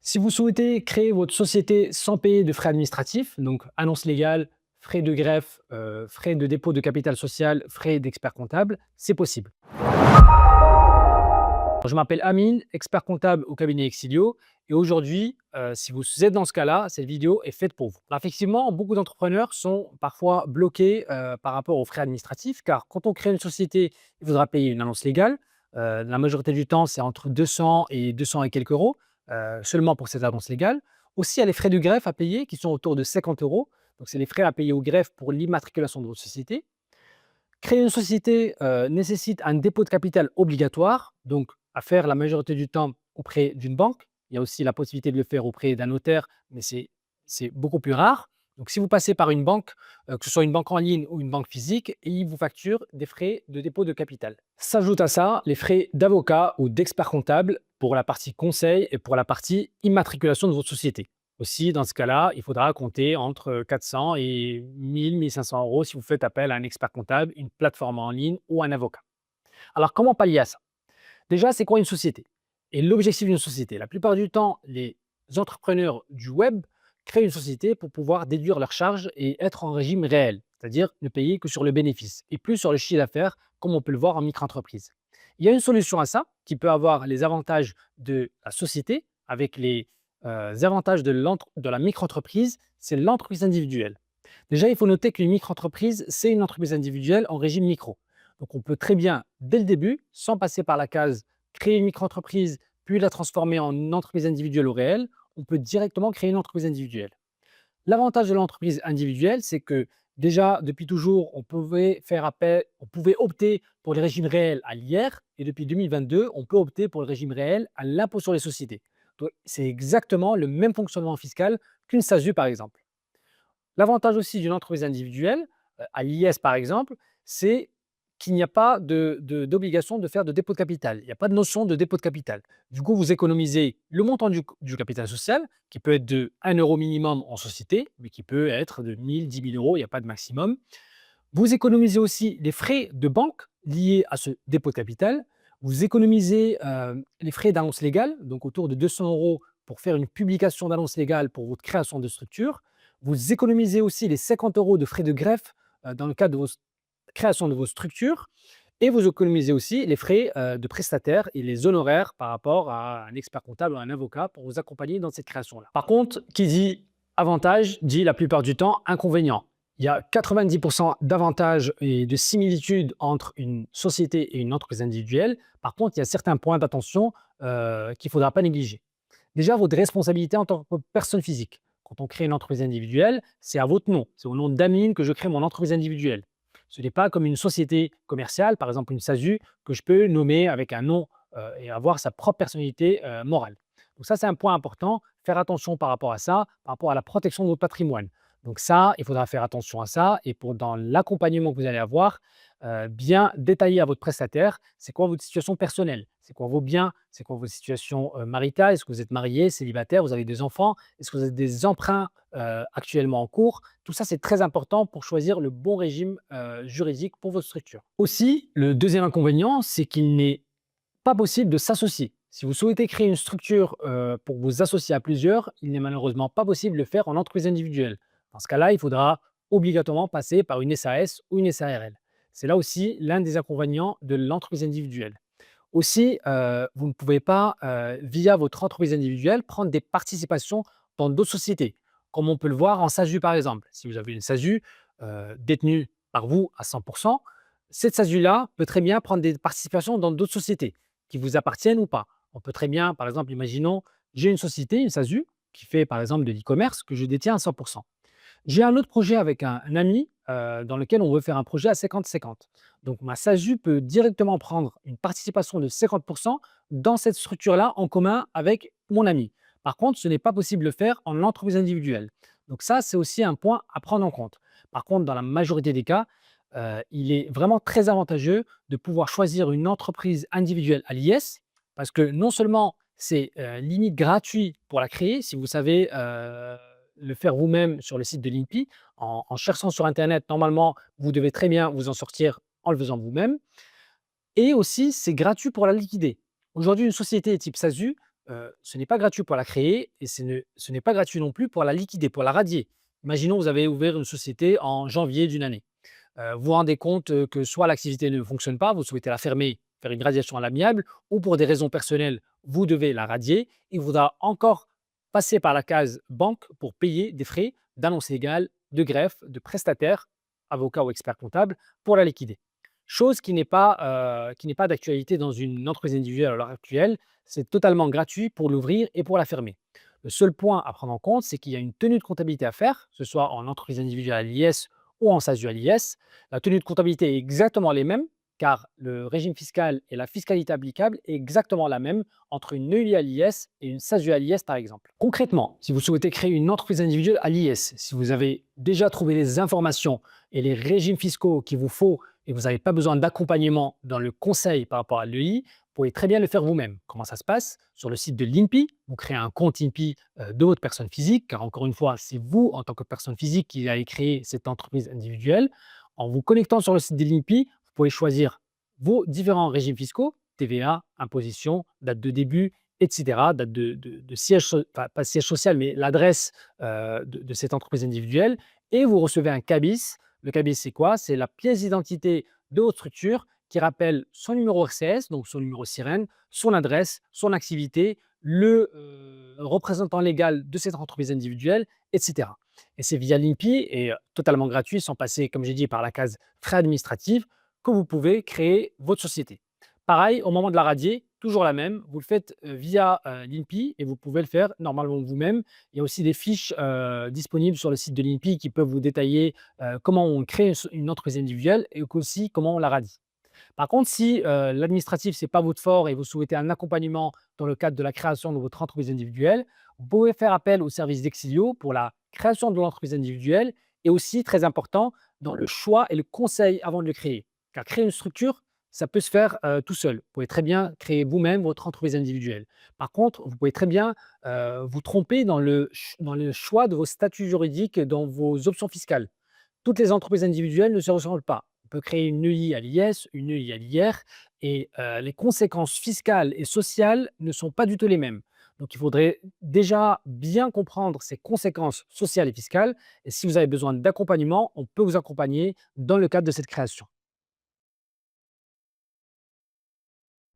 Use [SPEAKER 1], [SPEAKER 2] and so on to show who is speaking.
[SPEAKER 1] Si vous souhaitez créer votre société sans payer de frais administratifs, donc annonce légale, frais de greffe, frais de dépôt de capital social, frais d'expert comptable, c'est possible. Je m'appelle Amine, expert comptable au cabinet Exilio et aujourd'hui, si vous êtes dans ce cas-là, cette vidéo est faite pour vous. Alors effectivement, beaucoup d'entrepreneurs sont parfois bloqués, par rapport aux frais administratifs car quand on crée une société, il faudra payer une annonce légale. La majorité du temps, c'est entre 200 et 200 et quelques euros, seulement pour cette annonce légale. Aussi, il y a les frais de greffe à payer qui sont autour de 50 euros. Donc c'est les frais à payer au greffe pour l'immatriculation de votre société. Créer une société, nécessite un dépôt de capital obligatoire, donc à faire la majorité du temps auprès d'une banque. Il y a aussi la possibilité de le faire auprès d'un notaire, mais c'est beaucoup plus rare. Donc si vous passez par une banque, que ce soit une banque en ligne ou une banque physique, ils vous facturent des frais de dépôt de capital. S'ajoutent à ça les frais d'avocat ou d'expert comptable pour la partie conseil et pour la partie immatriculation de votre société. Aussi, dans ce cas-là, il faudra compter entre 400 et 1 500 euros si vous faites appel à un expert comptable, une plateforme en ligne ou un avocat. Alors, comment pallier à ça? Déjà, c'est quoi une société? Et l'objectif d'une société? La plupart du temps, les entrepreneurs du web créent une société pour pouvoir déduire leurs charges et être en régime réel, c'est-à-dire ne payer que sur le bénéfice et plus sur le chiffre d'affaires, comme on peut le voir en micro-entreprise. Il y a une solution à ça qui peut avoir les avantages de la société avec les avantages de la micro-entreprise, c'est l'entreprise individuelle. Déjà, il faut noter qu'une micro-entreprise, c'est une entreprise individuelle en régime micro. Donc, on peut très bien, dès le début, sans passer par la case créer une micro-entreprise, puis la transformer en entreprise individuelle au réel, on peut directement créer une entreprise individuelle. L'avantage de l'entreprise individuelle, c'est que déjà, depuis toujours, on pouvait opter pour le régime réel à l'IR et depuis 2022, on peut opter pour le régime réel à l'impôt sur les sociétés. Donc, c'est exactement le même fonctionnement fiscal qu'une SASU, par exemple. L'avantage aussi d'une entreprise individuelle, à l'IS par exemple, c'est qu'il n'y a pas d'obligation de faire de dépôt de capital. Il n'y a pas de notion de dépôt de capital. Du coup, vous économisez le montant du capital social, qui peut être de 1 € minimum en société, mais qui peut être de 1000, 10 000 euros, il n'y a pas de maximum. Vous économisez aussi les frais de banque liés à ce dépôt de capital. Vous économisez les frais d'annonce légale, donc autour de 200 euros pour faire une publication d'annonce légale pour votre création de structure. Vous économisez aussi les 50 euros de frais de greffe dans le cadre de votre création de vos structures. Et vous économisez aussi les frais de prestataire et les honoraires par rapport à un expert comptable ou un avocat pour vous accompagner dans cette création-là. Par contre, qui dit avantage dit la plupart du temps inconvénient. Il y a 90% d'avantages et de similitudes entre une société et une entreprise individuelle. Par contre, il y a certains points d'attention qu'il ne faudra pas négliger. Déjà, votre responsabilité en tant que personne physique. Quand on crée une entreprise individuelle, c'est à votre nom. C'est au nom d'Amine que je crée mon entreprise individuelle. Ce n'est pas comme une société commerciale, par exemple une SASU, que je peux nommer avec un nom et avoir sa propre personnalité morale. Donc ça, c'est un point important. Faire attention par rapport à ça, par rapport à la protection de votre patrimoine. Donc ça, il faudra faire attention à ça. Et dans l'accompagnement que vous allez avoir, bien détailler à votre prestataire, c'est quoi votre situation personnelle, c'est quoi vos biens, c'est quoi votre situation maritale, est-ce que vous êtes marié, célibataire, vous avez des enfants, est-ce que vous avez des emprunts actuellement en cours. Tout ça, c'est très important pour choisir le bon régime juridique pour votre structure. Aussi, le deuxième inconvénient, c'est qu'il n'est pas possible de s'associer. Si vous souhaitez créer une structure pour vous associer à plusieurs, il n'est malheureusement pas possible de le faire en entreprise individuelle. Dans ce cas-là, il faudra obligatoirement passer par une SAS ou une SARL. C'est là aussi l'un des inconvénients de l'entreprise individuelle. Aussi, vous ne pouvez pas, via votre entreprise individuelle, prendre des participations dans d'autres sociétés, comme on peut le voir en SASU par exemple. Si vous avez une SASU détenue par vous à 100%, cette SASU-là peut très bien prendre des participations dans d'autres sociétés qui vous appartiennent ou pas. On peut très bien, par exemple, imaginons, j'ai une société, une SASU, qui fait par exemple de l'e-commerce que je détiens à 100%. J'ai un autre projet avec un ami dans lequel on veut faire un projet à 50-50. Donc ma SASU peut directement prendre une participation de 50% dans cette structure-là en commun avec mon ami. Par contre, ce n'est pas possible de le faire en entreprise individuelle. Donc ça, c'est aussi un point à prendre en compte. Par contre, dans la majorité des cas, il est vraiment très avantageux de pouvoir choisir une entreprise individuelle à l'IS parce que non seulement c'est limite gratuit pour la créer, si vous savez le faire vous-même sur le site de l'INPI, en cherchant sur Internet, normalement, vous devez très bien vous en sortir en le faisant vous-même. Et aussi, c'est gratuit pour la liquider. Aujourd'hui, une société type SASU, ce n'est pas gratuit pour la créer et ce n'est pas gratuit non plus pour la liquider, pour la radier. Imaginons, vous avez ouvert une société en janvier d'une année. Vous vous rendez compte, que soit l'activité ne fonctionne pas, vous souhaitez la fermer, faire une radiation à l'amiable ou pour des raisons personnelles, vous devez la radier. Il faudra encore passer par la case banque pour payer des frais d'annonce légale, de greffe, de prestataire, avocat ou expert comptable, pour la liquider. Chose qui n'est pas d'actualité dans une entreprise individuelle à l'heure actuelle. C'est totalement gratuit pour l'ouvrir et pour la fermer. Le seul point à prendre en compte, c'est qu'il y a une tenue de comptabilité à faire, que ce soit en entreprise individuelle à l'IS ou en SASU à l'IS. La tenue de comptabilité est exactement les mêmes, car le régime fiscal et la fiscalité applicable est exactement la même entre une EUI à l'IS et une SASU à l'IS, par exemple. Concrètement, si vous souhaitez créer une entreprise individuelle à l'IS, si vous avez déjà trouvé les informations et les régimes fiscaux qu'il vous faut et vous n'avez pas besoin d'accompagnement dans le conseil par rapport à l'EI, vous pouvez très bien le faire vous-même. Comment ça se passe? Sur le site de l'INPI, vous créez un compte INPI de votre personne physique, car encore une fois, c'est vous, en tant que personne physique, qui allez créer cette entreprise individuelle. En vous connectant sur le site de l'INPI, vous pouvez choisir vos différents régimes fiscaux, TVA, imposition, date de début, etc., date de siège, enfin, pas siège social, mais l'adresse de cette entreprise individuelle, et vous recevez un CABIS. Le CABIS, c'est quoi? C'est la pièce d'identité de votre structure qui rappelle son numéro RCS, donc son numéro sirène, son adresse, son activité, le représentant légal de cette entreprise individuelle, etc. Et c'est via l'INPI et totalement gratuit, sans passer, comme j'ai dit, par la case frais administratifs, que vous pouvez créer votre société. Pareil, au moment de la radier, toujours la même, vous le faites via l'INPI et vous pouvez le faire normalement vous-même. Il y a aussi des fiches disponibles sur le site de l'INPI qui peuvent vous détailler comment on crée une entreprise individuelle et aussi comment on la radie. Par contre, si l'administratif, ce n'est pas votre fort et vous souhaitez un accompagnement dans le cadre de la création de votre entreprise individuelle, vous pouvez faire appel au service d'Exilio pour la création de l'entreprise individuelle et aussi, très important, dans le choix et le conseil avant de le créer. Car créer une structure, ça peut se faire tout seul. Vous pouvez très bien créer vous-même votre entreprise individuelle. Par contre, vous pouvez très bien vous tromper dans le choix de vos statuts juridiques, dans vos options fiscales. Toutes les entreprises individuelles ne se ressemblent pas. On peut créer une EI à l'IS, une EI à l'IR et les conséquences fiscales et sociales ne sont pas du tout les mêmes. Donc il faudrait déjà bien comprendre ces conséquences sociales et fiscales et si vous avez besoin d'accompagnement, on peut vous accompagner dans le cadre de cette création.